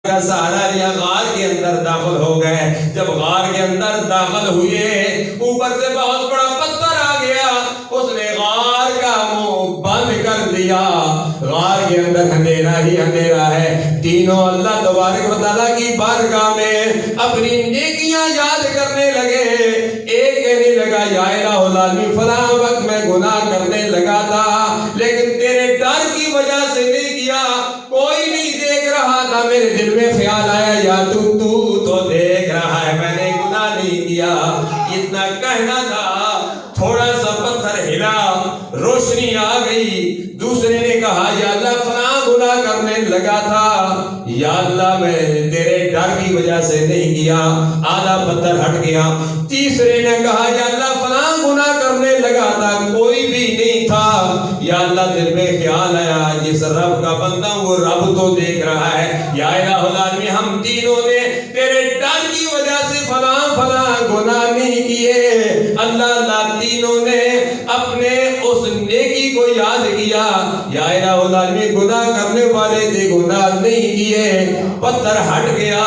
کا سہارا لیا، غار کے اندر داخل ہو گئے۔ جب غار کے اندر داخل ہوئے، اوپر سے بہت بڑا پتھر آ گیا، اس نے غار کا منہ بند کر دیا۔ غار کے اندر اندھیرا ہی اندھیرا ہے۔ تینوں اللہ تبارک و تعالیٰ کی بارگاہ میں اپنی نیکیاں یاد کرنے لگے۔ ایک کہنے لگا یا الہ العالمین فلاں وقت میں گناہ کرنے لگا تھا، لیکن تیرے ڈر کی وجہ سے نہیں کیا، کوئی نہیں دیکھ رہا تھا، میرے دل میں خیال آیا یا تو دیکھ رہا ہے، میں نے گناہ نہیں کیا۔ اتنا کہنا تھا، تھوڑا سا پتھر ہلا، روشنی آ گئی۔ دوسرے نے کہا یا اللہ فلاں گناہ کرنے لگا تھا، یا اللہ میں تیرے ڈر کی وجہ سے نہیں کیا، آدھا پتھر ہٹ گیا۔ تیسرے نے کہا یا اللہ فلاں گناہ کرنے لگا تھا، کوئی بھی نہیں تھا، یا اللہ دل میں خیال آیا جس رب کا بندہ وہ رب تو دیکھ رہا ہے، یا الہ العالمین ہم تینوں نے تیرے ڈر کی وجہ سے فلاں گناہ نہیں کیے۔ اللہ تینوں نے اپنے اس نیکی کو یاد کیا، یا الہ العالمین گناہ کرنے والے تھے، گناہ نہیں کیے، پتھر ہٹ گیا۔